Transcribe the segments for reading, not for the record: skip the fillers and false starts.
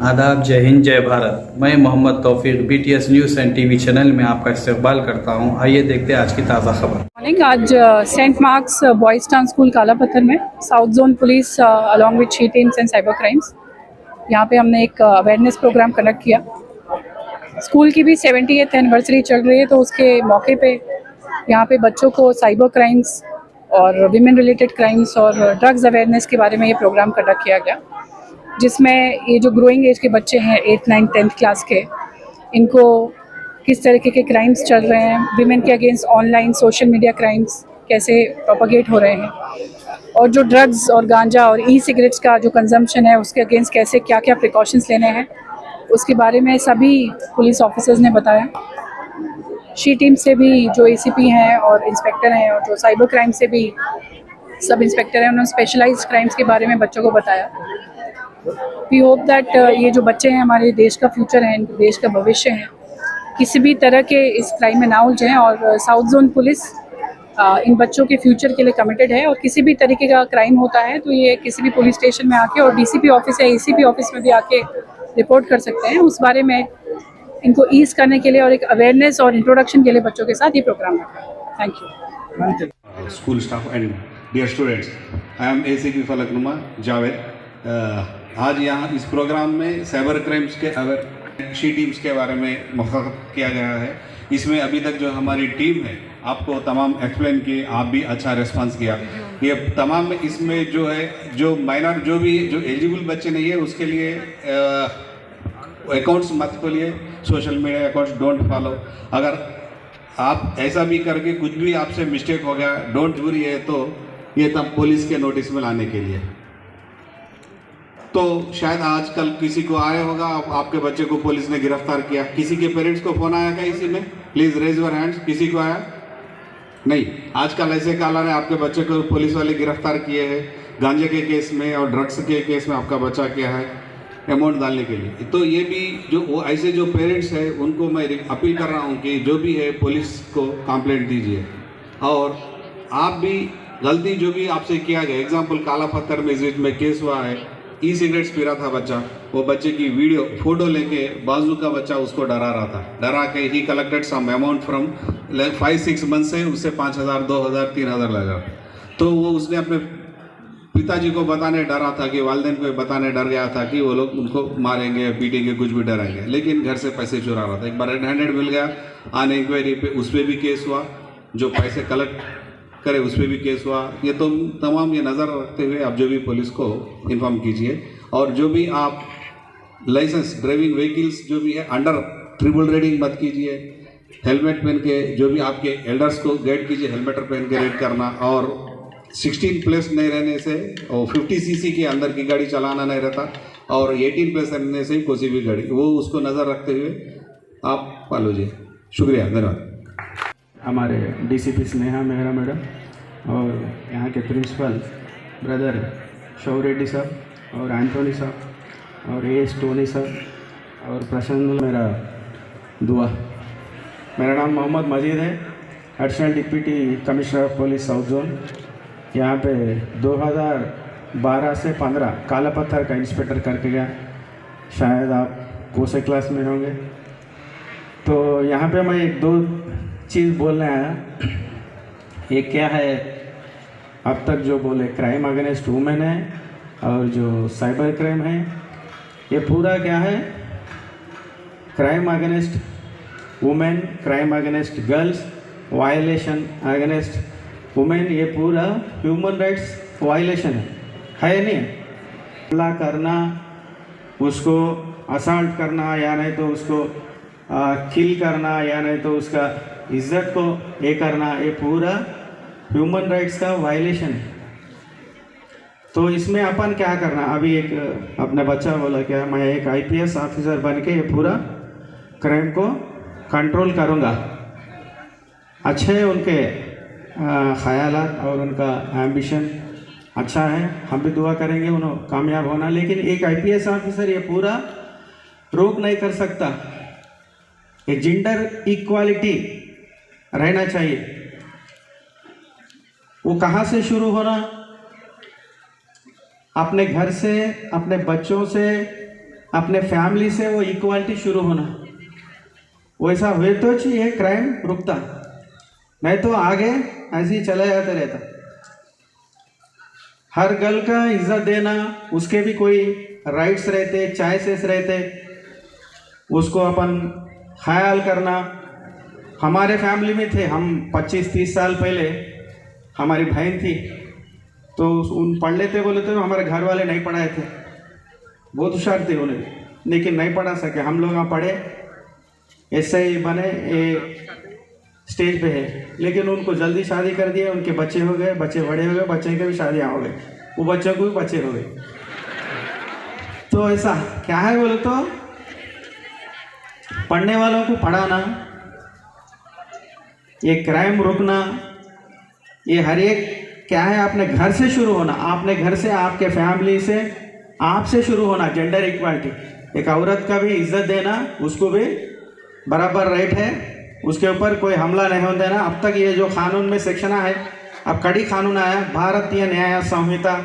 आदाब, जय हिंद, जय भारत। मैं मोहम्मद तौफीक BTS news and TV channel में आपका इस्तकबाल करता हूं। आइए देखते हैं आज की ताज़ा खबर। मॉर्निंग आज Saint Marks Boys Town school Kalapatthar में south zone police along with she teams and cyber crimes यहाँ पे हमने एक अवेयरनेस प्रोग्राम कंडक्ट किया। स्कूल की भी 70th एनिवर्सरी चल रही है, तो उसके मौके पे यहाँ पे बच्चों को साइबर क्राइम्स और विमेन रिलेटेड क्राइम्स और ड्रग्स अवेयरनेस के बारे में ये प्रोग्राम कंडक्ट किया गया, जिसमें ये जो ग्रोइंग एज के बच्चे हैं 8th 9th 10th क्लास के, इनको किस तरीके के क्राइम्स चल रहे हैं, विमेन के against online social media crimes कैसे प्रोपगेट हो रहे हैं, और जो ड्रग्स और गांजा और ई सिगरेट्स का जो कंजम्पशन है उसके अगेंस्ट कैसे क्या क्या प्रिकॉशंस लेने हैं, उसके बारे में सभी पुलिस ऑफिसर्स ने बताया। शी टीम से भी जो ACP हैं और इंस्पेक्टर हैं, और जो साइबर क्राइम से भी सब इंस्पेक्टर हैं, उन्होंने स्पेशलाइज्ड क्राइम्स के बारे में बच्चों को बताया। वी होप दैट ये जो बच्चे हैं हमारे देश का फ्यूचर हैं, देश का भविष्य हैं, किसी भी तरह के इस क्राइम में ना उलझें। और साउथ जोन पुलिस इन बच्चों के फ्यूचर के लिए कमिटेड है, और किसी भी तरीके का क्राइम होता है तो ये किसी भी पुलिस स्टेशन में आके और DCP ऑफिस या ACP ऑफिस में भी आके रिपोर्ट कर सकते हैं। उस बारे में इनको ईज करने के लिए और एक अवेयरनेस और इंट्रोडक्शन के लिए बच्चों के साथ ये प्रोग्राम रखा है। Thank you. School staff and dear students, I am ACP Falaknuma Javed. आज यहाँ इस प्रोग्राम में साइबर क्राइम्स के अवेयर शी टीम्स के बारे में मुखातब किया गया है। इसमें अभी तक जो हमारी टीम है आपको तमाम एक्सप्लेन किए, आप भी अच्छा रिस्पांस किया। ये तमाम इसमें जो है जो माइनर जो एलिजिबल बच्चे नहीं है उसके लिए अकाउंट्स मत खोलिए, social media accounts don't follow. अगर आप ऐसा भी करके कुछ भी आपसे मिस्टेक हो गया, डोंट वरी है, तो ये तब पुलिस के नोटिस में लाने के लिए। तो शायद आजकल किसी को आया होगा आपके बच्चे को पुलिस ने गिरफ्तार किया, किसी के पेरेंट्स को फोन आया क्या इसी में? Please raise your hands. किसी को आया? नहीं। आजकल ऐसे कॉलर है आपके बच्चे को पुलिस वाले गिरफ्तार किए हैं गांजे के केस में और ड्रग्स के केस में, आपका बच्चा क्या है अमाउंट डालने के लिए। तो ये भी जो वो ऐसे जो पेरेंट्स हैं उनको मैं अपील कर रहा हूँ कि जो भी है पुलिस को कंप्लेंट दीजिए। और आप भी गलती जो भी आपसे किया गया, एग्जाम्पल कालापत्थर में केस हुआ है, ई सिगरेट्स पी रहा था बच्चा, वो बच्चे की वीडियो फोटो लेके बाजू का बच्चा उसको डरा रहा था, डरा के ही collected some amount from 5-6 month से उससे 5,000 2,000 3,000 लगा। तो वो उसने अपने पिताजी को बताने डरा था कि वालिदैन को बताने डर गया था कि वो लोग उनको मारेंगे पीटेंगे कुछ भी डराएंगे, लेकिन घर से पैसे चुरा रहा था। एक बार रेड हैंडेड मिल गया, ऑन इंक्वायरी पे उस पर भी केस हुआ, जो पैसे कलेक्ट करे उस पर भी केस हुआ। ये तो तमाम ये नज़र रखते हुए आप जो भी पुलिस को इन्फॉर्म कीजिए। और जो भी आप लाइसेंस ड्राइविंग व्हीकल्स जो भी है अंडर ट्रिपल रेडिंग मत कीजिए। हेलमेट पहन के जो भी आपके एल्डर्स को गाइड कीजिए, हेलमेट पहन के राइड करना, और 16+ नहीं रहने से और 50 cc के अंदर की गाड़ी चलाना नहीं रहता, और 18+ रहने से कोई भी गाड़ी वो उसको नज़र रखते हुए आप पालो जी। शुक्रिया, धन्यवाद। हमारे DCP स्नेहा मेहरा मैडम और यहाँ के प्रिंसिपल ब्रदर शौर रेड्डी साहब और एंथोनी साहब और AS टोनी साहब और प्रशांत, मेरा दुआ। मेरा नाम मोहम्मद मजीद है, additional deputy commissioner of police south zone. यहाँ पे 2012 से 15 कालापत्थर का इंस्पेक्टर करके गया, शायद आप कोसे क्लास में होंगे। तो यहाँ पे मैं एक दो चीज़ बोलने आया। ये क्या है, अब तक जो बोले क्राइम अगेंस्ट वुमेन है और जो साइबर क्राइम है, ये पूरा क्या है, crime against women, crime against girls, violation against women, ये पूरा ह्यूमन राइट्स वायलेशन है नहीं? हमला करना, उसको असाल्ट करना, या नहीं तो उसको किल करना, या नहीं तो उसका इज्जत को ये करना, ये पूरा ह्यूमन राइट्स का वायलेशन है। तो इसमें अपन क्या करना? अभी एक अपने बच्चा बोला क्या, मैं एक IPS ऑफिसर बन के ये पूरा क्राइम को कंट्रोल करूँगा। अच्छे उनके ख्यालात और उनका एम्बिशन अच्छा है, हम भी दुआ करेंगे उन्हें कामयाब होना। लेकिन एक IPS ऑफिसर ये पूरा रोक नहीं कर सकता। ये जेंडर इक्वालिटी रहना चाहिए। वो कहाँ से शुरू होना? अपने घर से, अपने बच्चों से, अपने फैमिली से वो इक्वालिटी शुरू होना, वैसा हुए तो ये क्राइम रुकता, नहीं तो आगे ऐसे ही चला जाता रहता। हर गर्ल का इज्जत देना, उसके भी कोई राइट्स रहते, चॉइसेस रहते, उसको अपन ख्याल करना। हमारे फैमिली में थे, हम 25-30 साल पहले हमारी बहन थी, तो उन पढ़ लेते बोले तो हमारे घर वाले नहीं पढ़ाए थे, बहुत होशियार थे उन्हें, लेकिन नहीं पढ़ा सके। हम लोग यहाँ पढ़े, ऐसे ही बने, ये स्टेज पे है, लेकिन उनको जल्दी शादी कर दिया, उनके बच्चे हो गए, बच्चे बड़े हो गए, बच्चे के भी शादियाँ हो गए, वो बच्चों को भी बच्चे हो गए। तो ऐसा क्या है बोले तो पढ़ने वालों को पढ़ाना, ये क्राइम रोकना, ये हर एक क्या है अपने घर से शुरू होना, अपने घर से, आपके फैमिली से, आपसे शुरू होना। जेंडर इक्वालिटी, एक औरत का भी इज्जत देना, उसको भी बराबर राइट है, उसके ऊपर कोई हमला नहीं होने देना। अब तक ये जो कानून में सेक्शन है, अब कड़ी कानून आया, भारतीय न्याय संहिता,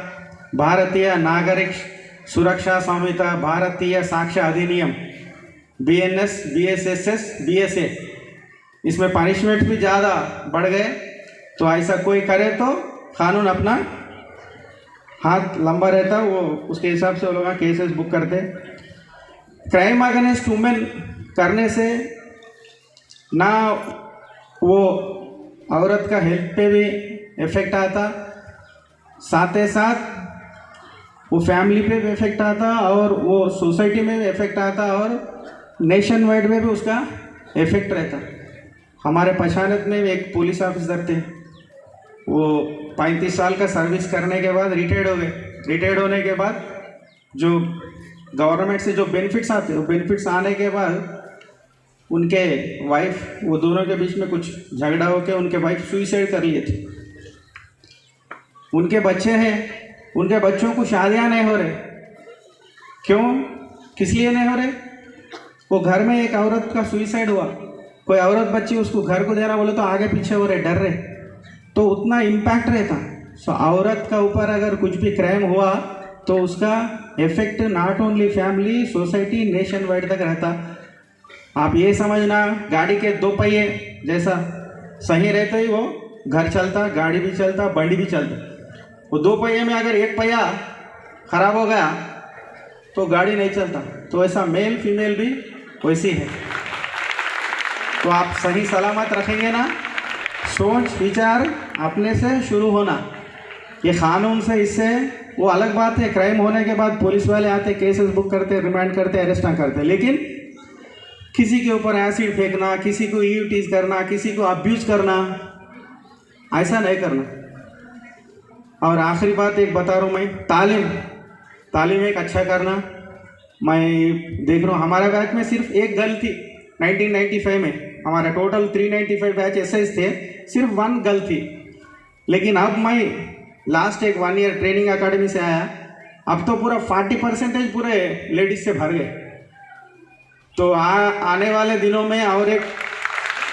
भारतीय नागरिक सुरक्षा संहिता, भारतीय साक्ष्य अधिनियम, BNS, BSSS, BSA, इसमें पनिशमेंट भी ज़्यादा बढ़ गए। तो ऐसा कोई करे तो कानून अपना हाथ लंबा रहता, वो उसके हिसाब से वो लोग केसेस बुक करते। क्राइम अगेंस्ट वुमेन करने से ना वो औरत का हेल्थ पे भी इफेक्ट आता, साथ ही साथ वो फैमिली पे भी इफेक्ट आता, और वो सोसाइटी में भी इफेक्ट आता, और नेशन वाइड में भी उसका इफेक्ट रहता। हमारे पछानत में एक पुलिस ऑफिसर थे, वो 35 साल का सर्विस करने के बाद रिटायर्ड हो गए। रिटायर्ड होने के बाद जो गवर्नमेंट से जो बेनिफिट्स आते हैं, वो बेनिफिट्स आने के बाद उनके वाइफ, वो दोनों के बीच में कुछ झगड़ा होकर उनके वाइफ सुइसाइड कर लिए थे। उनके बच्चे हैं, उनके बच्चों को शादियां नहीं हो रहे, क्यों, किस लिए नहीं हो रहे? वो घर में एक औरत का सुइसाइड हुआ, कोई औरत बच्ची उसको घर को दे रहा बोले तो आगे पीछे हो रहे, डर रहे, तो उतना इम्पैक्ट रहता। सो औरत का ऊपर अगर कुछ भी क्राइम हुआ तो उसका effect not only family, society, nation wide तक रहता। आप ये समझना, गाड़ी के 2 पहिए जैसा सही रहते ही वो घर चलता, गाड़ी भी चलता, बंडी भी चलता। वो 2 पहिए में अगर एक पहिया खराब हो गया तो गाड़ी नहीं चलता। तो ऐसा मेल फीमेल भी वैसी है। तो आप सही सलामत रखेंगे ना, सोच विचार अपने से शुरू होना। ये कानून से, इससे वो अलग बात है, क्राइम होने के बाद पुलिस वाले आते, केसेस बुक करते, रिमांड करते, अरेस्ट ना करते, लेकिन किसी के ऊपर एसिड फेंकना, किसी को ईटीज करना, किसी को अब्यूज करना, ऐसा नहीं करना। और आखिरी बात एक बता रहा हूँ मैं, तालीम एक अच्छा करना। मैं देख रहा हूँ हमारे बैच में सिर्फ एक गर्ल थी 1995 में, हमारा टोटल 395 बैच एसएस थे, सिर्फ 1 गर्ल थी। लेकिन अब मैं लास्ट एक 1 ईयर ट्रेनिंग अकेडमी से आया, अब तो पूरा 40% पूरे लेडीज से भर गए। तो आने वाले दिनों में और एक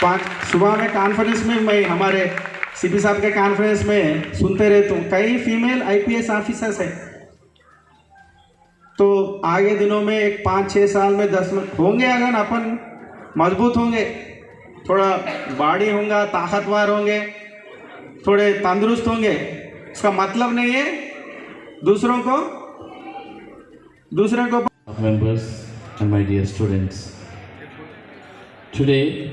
5 सुबह में कॉन्फ्रेंस में, मैं हमारे सीपी साहब के कॉन्फ्रेंस में सुनते रहता हूँ, कई फीमेल IPS ऑफिसर्स है। तो आगे दिनों में एक 5-6 साल में 10 में होंगे, अगर अपन मजबूत होंगे, थोड़ा बॉडी होगा, ताकतवर होंगे, थोड़े तंदुरुस्त होंगे, इसका मतलब नहीं है दूसरों को members and my dear students, today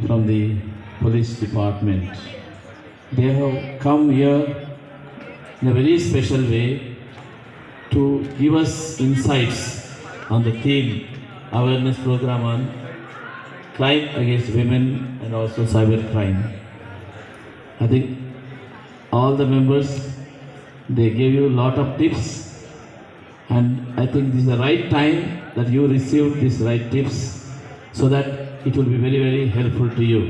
from the police department, they have come here in a very special way to give us insights on the theme awareness program on crime against women and also cyber crime. I think all the members, they gave you a lot of tips, and I think this is the right time that you received these right tips so that it will be very, very helpful to you.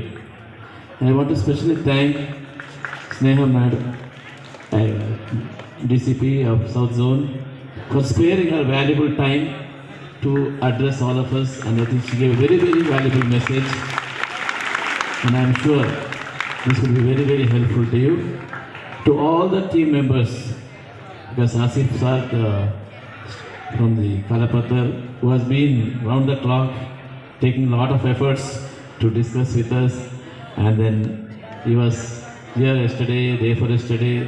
And I want to especially thank Sneha Madam, DCP of South Zone, for sparing her valuable time to address all of us, and I think she gave a very, very valuable message, and I am sure this will be very, very helpful to you. To all the team members, because Asif sir from the Kalapathar, who has been round the clock taking a lot of efforts to discuss with us, and then he was here yesterday, day for yesterday,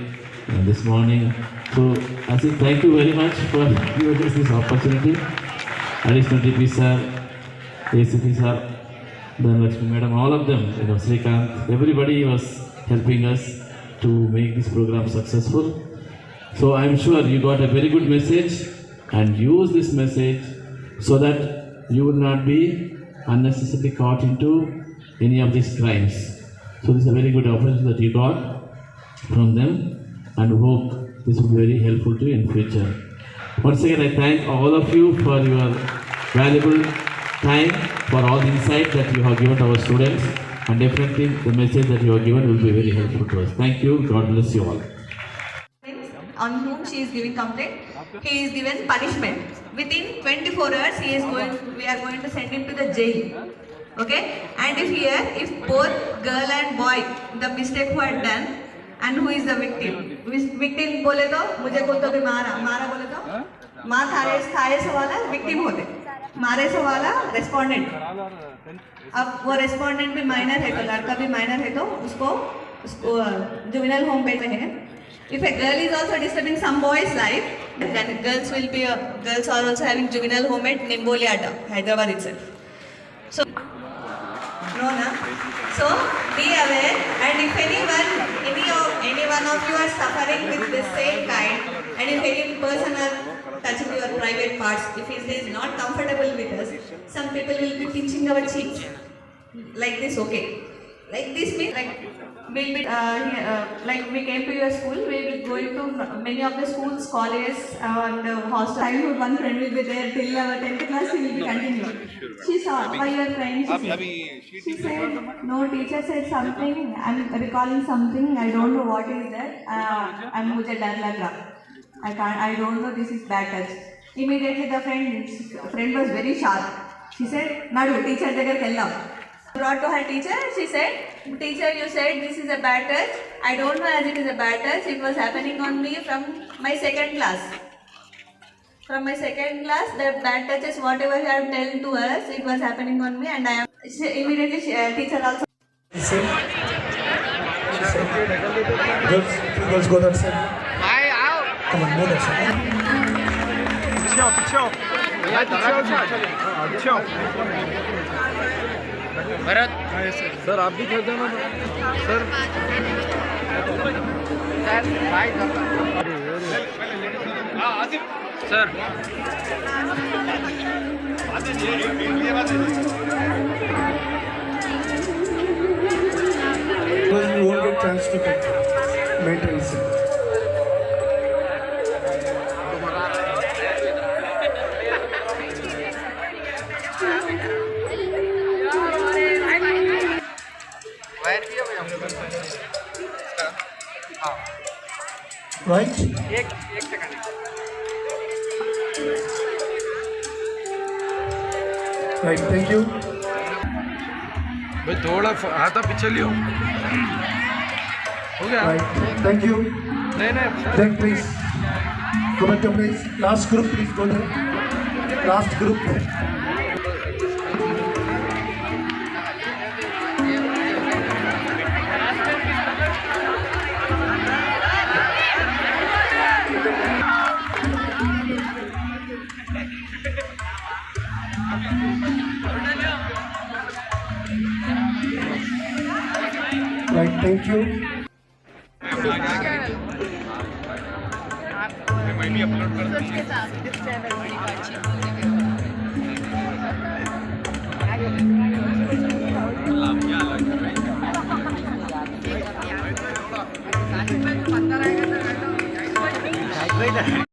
and this morning. So I say thank you very much for giving us this opportunity. Additional DP sir, ACP sir, Dhanalakshmi madam, all of them, Srikanth, everybody was helping us to make this program successful. So I am sure you got a very good message, and use this message so that you will not be unnecessarily caught into any of these crimes. So this is a very good opportunity that you got from them, and hope this will be very helpful to you in future. Once again, I thank all of you for your valuable time, for all the insight that you have given to our students, and definitely the message that you have given will be very helpful to us. Thank you. God bless you all. On whom she is giving complaint, he is given punishment. Within 24 hours, we are going to send him to the jail. Okay? And if both girl and boy, the mistake who had done, and who is the victim? Victim बोले तो मुझे को तो भी मारा बोले तो मार खाए से वाला victim होते, मारे से वाला respondent. अब वो respondent भी minor है तो लड़का भी minor है तो उसको juvenile home पे है. If a girl is also disturbing some boy's life, then girls are also having juvenile home at Nimboliata, Hyderabad itself. So, no, na? So be aware, and if any one of you are suffering with the same kind, and if any person are touching your private parts, if he is not comfortable with us, some people will be pinching our cheeks like this. Okay, like this means we'll be like we came to your school, we will go into many of the schools, colleges, and hostel. Childhood one friend will be there till our 10th class. She will be continuing. She saw why you are crying. She said, no, teacher said something. I'm recalling something. I don't know what is that. And मुझे डर लग रहा. I don't know. This is bad touch. Immediately the friend was very sharp. She said, Nadu, teacher जगह kellam. Brought to her teacher, she said, teacher, you said this is a bad touch. I don't know as it is a bad touch. It was happening on me from my second class. From my second class, the bad touches, whatever you have told to us, it was happening on me, and I am immediately teacher also. Girls go that side. Come on, go that side. Bharat sir आप भी खेल जाना sir sir You won't get chance to take maintenance. Right? एक second Right, thank you. भाई थोड़ा हाथा पीछे लियो हो गया Right, thank you. नहीं Then please, go back to place. Last group, please go there. Last group. Right, thank you. नहीं